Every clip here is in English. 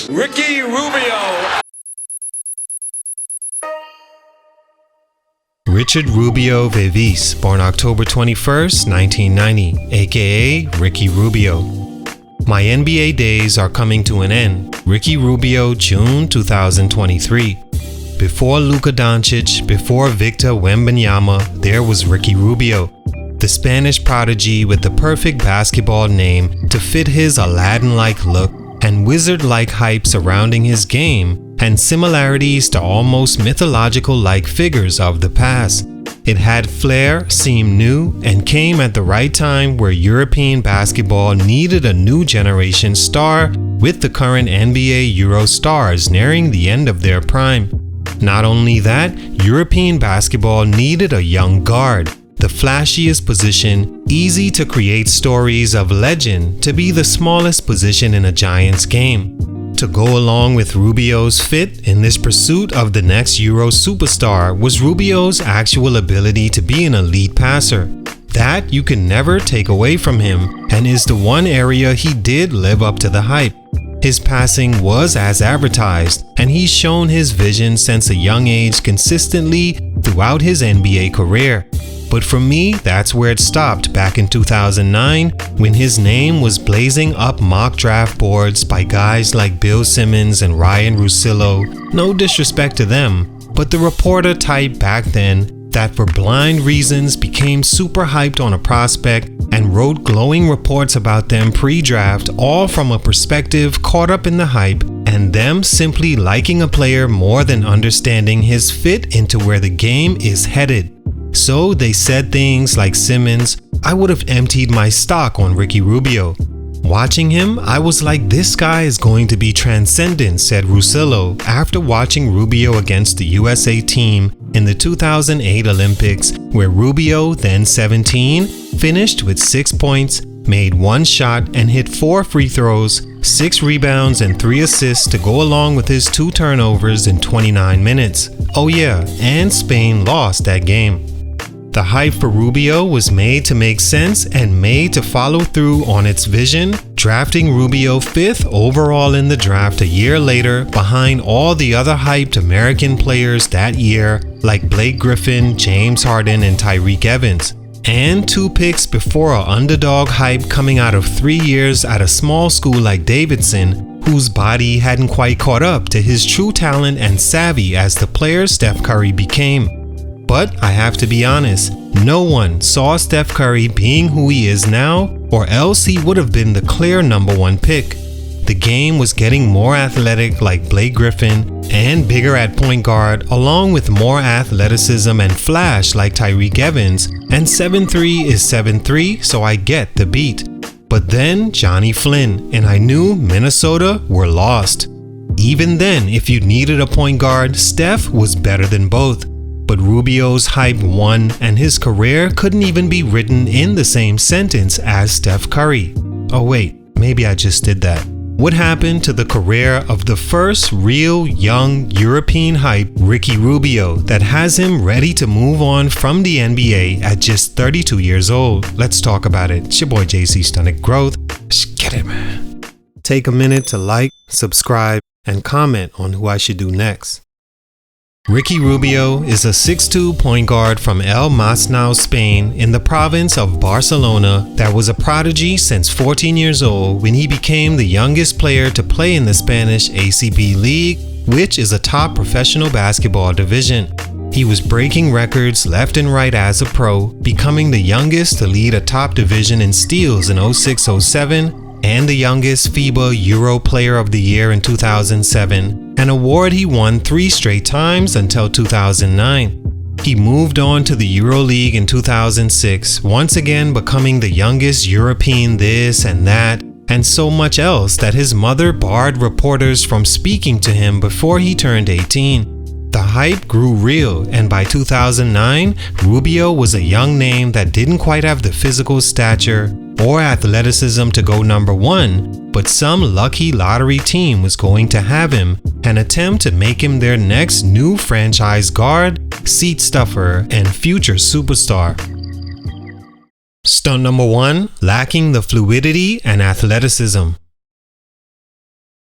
Ricky Rubio. Richard Rubio Vevis, born October 21st, 1990, aka Ricky Rubio. My NBA days are coming to an end. Ricky Rubio, June 2023. Before Luka Doncic, before Victor Wembanyama, there was Ricky Rubio, the Spanish prodigy with the perfect basketball name to fit his Aladdin-like look and wizard-like hype surrounding his game, and similarities to almost mythological-like figures of the past. It had flair, seemed new, and came at the right time where European basketball needed a new generation star, with the current NBA Euro stars nearing the end of their prime. Not only that, European basketball needed a young guard, the flashiest position, easy to create stories of legend, to be the smallest position in a Giants game. To go along with Rubio's fit in this pursuit of the next Euro superstar was Rubio's actual ability to be an elite passer. That you can never take away from him, and is the one area he did live up to the hype. His passing was as advertised, and he's shown his vision since a young age consistently throughout his NBA career. But for me, that's where it stopped back in 2009 when his name was blazing up mock draft boards by guys like Bill Simmons and Ryan Russillo. No disrespect to them, but the reporter type back then that for blind reasons became super hyped on a prospect and wrote glowing reports about them pre-draft, all from a perspective caught up in the hype and them simply liking a player more than understanding his fit into where the game is headed. So they said things like Simmons, I would have emptied my stock on Ricky Rubio. Watching him, I was like, this guy is going to be transcendent, said Russillo after watching Rubio against the USA team in the 2008 Olympics, where Rubio, then 17, finished with 6 points, made 1 shot and hit 4 free throws, 6 rebounds and 3 assists to go along with his 2 turnovers in 29 minutes. Oh yeah, and Spain lost that game. The hype for Rubio was made to make sense and made to follow through on its vision, drafting Rubio 5th overall in the draft a year later behind all the other hyped American players that year like Blake Griffin, James Harden, and Tyreke Evans. And 2 picks before an underdog hype coming out of 3 years at a small school like Davidson, whose body hadn't quite caught up to his true talent and savvy as the player Steph Curry became. But I have to be honest, no one saw Steph Curry being who he is now, or else he would have been the clear number 1 pick. The game was getting more athletic like Blake Griffin and bigger at point guard, along with more athleticism and flash like Tyreke Evans, and 7'3" is 7'3", so I get the beat. But then Johnny Flynn, and I knew Minnesota were lost. Even then, if you needed a point guard, Steph was better than both. But Rubio's hype won, and his career couldn't even be written in the same sentence as Steph Curry. Oh wait, maybe I just did that. What happened to the career of the first real young European hype, Ricky Rubio, that has him ready to move on from the NBA at just 32 years old? Let's talk about it. It's your boy JC Stunted Growth. Let's get it, man. Take a minute to like, subscribe, and comment on who I should do next. Ricky Rubio is a 6'2" point guard from El Masnou, Spain, in the province of Barcelona that was a prodigy since 14 years old when he became the youngest player to play in the Spanish ACB League, which is a top professional basketball division. He was breaking records left and right as a pro, becoming the youngest to lead a top division in steals in 06-07 and the youngest FIBA Euro Player of the Year in 2007, an award he won 3 straight times until 2009. He moved on to the EuroLeague in 2006, once again becoming the youngest European this and that, and so much else that his mother barred reporters from speaking to him before he turned 18. The hype grew real, and by 2009, Rubio was a young name that didn't quite have the physical stature or athleticism to go number 1, but some lucky lottery team was going to have him and attempt to make him their next new franchise guard, seat stuffer, and future superstar. Stunt number 1, lacking the fluidity and athleticism.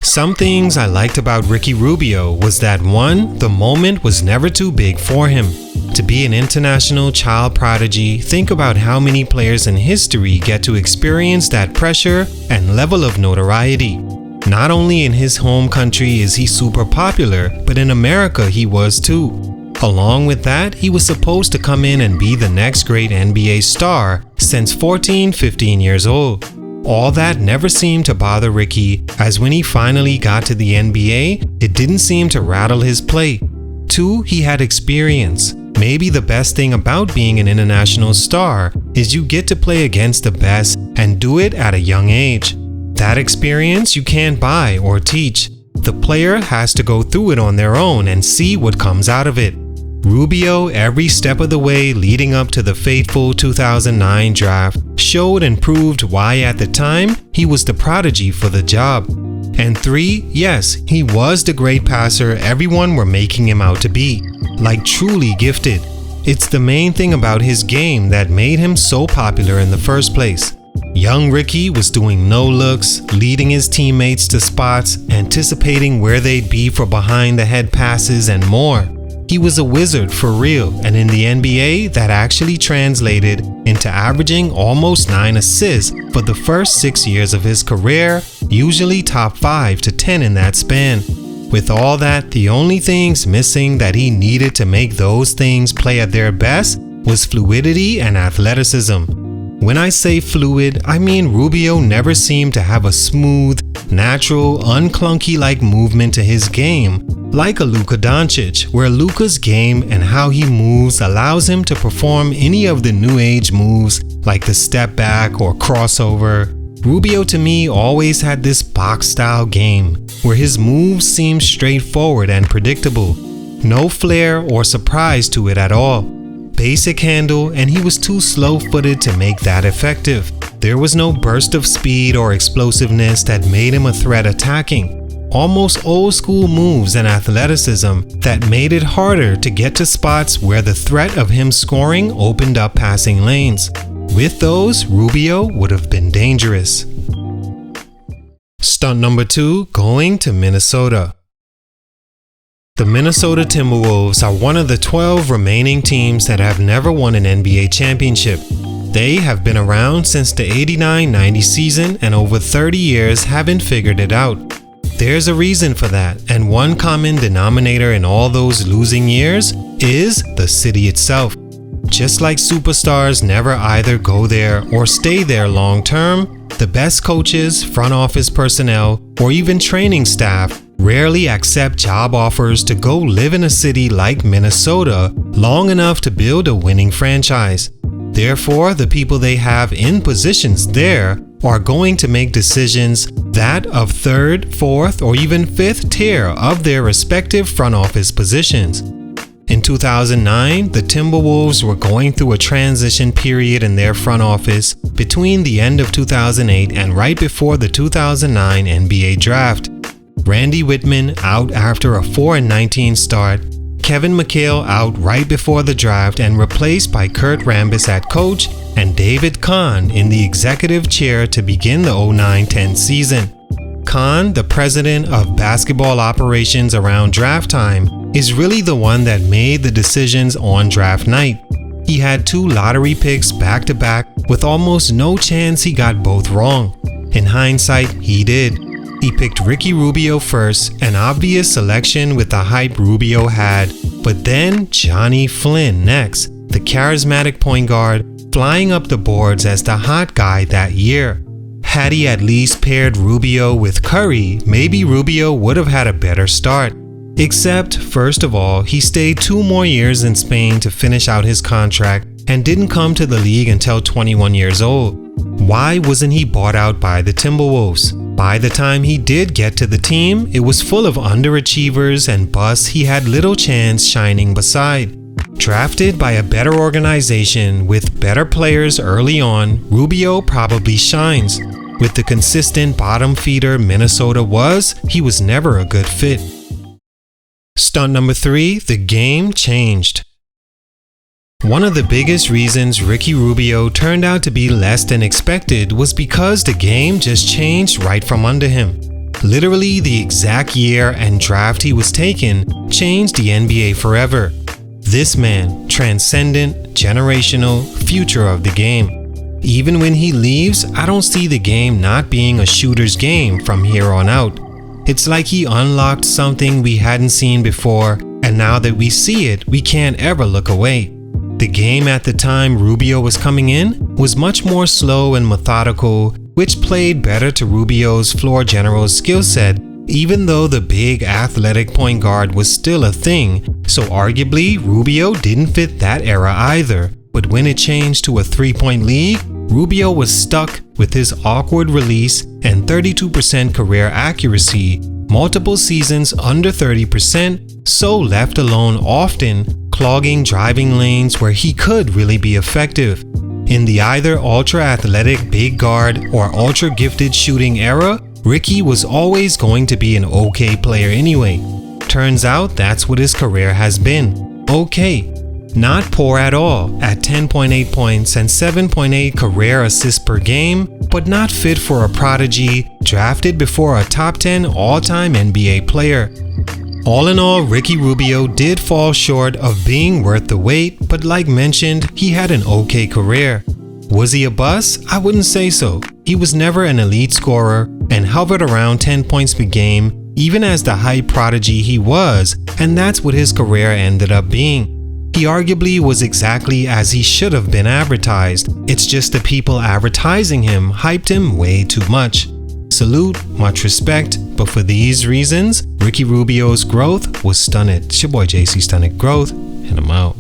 Some things I liked about Ricky Rubio was that 1, the moment was never too big for him. To be an international child prodigy, think about how many players in history get to experience that pressure and level of notoriety. Not only in his home country is he super popular, but in America he was too. Along with that, he was supposed to come in and be the next great NBA star since 14-15 years old. All that never seemed to bother Ricky, as when he finally got to the NBA, it didn't seem to rattle his plate. 2, he had experience. Maybe the best thing about being an international star is you get to play against the best and do it at a young age. That experience you can't buy or teach. The player has to go through it on their own and see what comes out of it. Rubio, every step of the way leading up to the fateful 2009 draft, showed and proved why at the time he was the prodigy for the job. And 3, yes, he was the great passer everyone were making him out to be, like truly gifted. It's the main thing about his game that made him so popular in the first place. Young Ricky was doing no-looks, leading his teammates to spots, anticipating where they'd be for behind-the-head passes and more. He was a wizard for real, and in the NBA, that actually translated into averaging almost 9 assists for the first 6 years of his career, usually top 5 to 10 in that span. With all that, the only things missing that he needed to make those things play at their best was fluidity and athleticism. When I say fluid, I mean Rubio never seemed to have a smooth, natural, unclunky-like movement to his game, like a Luka Doncic, where Luka's game and how he moves allows him to perform any of the new age moves like the step back or crossover. Rubio to me always had this box-style game, where his moves seemed straightforward and predictable. No flair or surprise to it at all. Basic handle, and he was too slow-footed to make that effective. There was no burst of speed or explosiveness that made him a threat attacking. Almost old-school moves and athleticism that made it harder to get to spots where the threat of him scoring opened up passing lanes. With those, Rubio would have been dangerous. Stunt number 2, going to Minnesota. The Minnesota Timberwolves are one of the 12 remaining teams that have never won an NBA championship. They have been around since the 89-90 season and over 30 years haven't figured it out. There's a reason for that, and one common denominator in all those losing years is the city itself. Just like superstars never either go there or stay there long term, the best coaches, front office personnel, or even training staff rarely accept job offers to go live in a city like Minnesota long enough to build a winning franchise. Therefore, the people they have in positions there are going to make decisions that of third, fourth, or even fifth tier of their respective front office positions. In 2009, the Timberwolves were going through a transition period in their front office between the end of 2008 and right before the 2009 NBA draft. Randy Whitman out after a 4-19 start, Kevin McHale out right before the draft and replaced by Kurt Rambis at coach and David Kahn in the executive chair to begin the 09-10 season. Kahn, the president of basketball operations around draft time, is really the one that made the decisions on draft night. He had 2 lottery picks back-to-back with almost no chance he got both wrong. In hindsight, he did. He picked Ricky Rubio first, an obvious selection with the hype Rubio had, but then Johnny Flynn next, the charismatic point guard, flying up the boards as the hot guy that year. Had he at least paired Rubio with Curry, maybe Rubio would have had a better start. Except, first of all, he stayed 2 more years in Spain to finish out his contract and didn't come to the league until 21 years old. Why wasn't he bought out by the Timberwolves? By the time he did get to the team, it was full of underachievers and busts he had little chance shining beside. Drafted by a better organization with better players early on, Rubio probably shines. With the consistent bottom feeder Minnesota was, he was never a good fit. Stunt number 3, the game changed. One of the biggest reasons Ricky Rubio turned out to be less than expected was because the game just changed right from under him. Literally, the exact year and draft he was taken changed the NBA forever. This man, transcendent, generational, future of the game. Even when he leaves, I don't see the game not being a shooter's game from here on out. It's like he unlocked something we hadn't seen before, and now that we see it, we can't ever look away. The game at the time Rubio was coming in was much more slow and methodical, which played better to Rubio's floor general's skill set, even though the big athletic point guard was still a thing, so arguably Rubio didn't fit that era either. But when it changed to a three-point league, Rubio was stuck with his awkward release and 32% career accuracy, multiple seasons under 30%, so left alone often, clogging driving lanes where he could really be effective. In the either ultra-athletic big guard or ultra-gifted shooting era, Ricky was always going to be an okay player anyway. Turns out that's what his career has been. Okay. Not poor at all, at 10.8 points and 7.8 career assists per game, but not fit for a prodigy drafted before a top 10 all-time NBA player. All in all, Ricky Rubio did fall short of being worth the wait, but like mentioned, he had an okay career. Was he a bust? I wouldn't say so. He was never an elite scorer and hovered around 10 points per game, even as the hype prodigy he was, and that's what his career ended up being. He arguably was exactly as he should have been advertised. It's just the people advertising him hyped him way too much. Salute, much respect, but for these reasons, Ricky Rubio's growth was stunted. It's your boy JC Stunted Growth, and I'm out.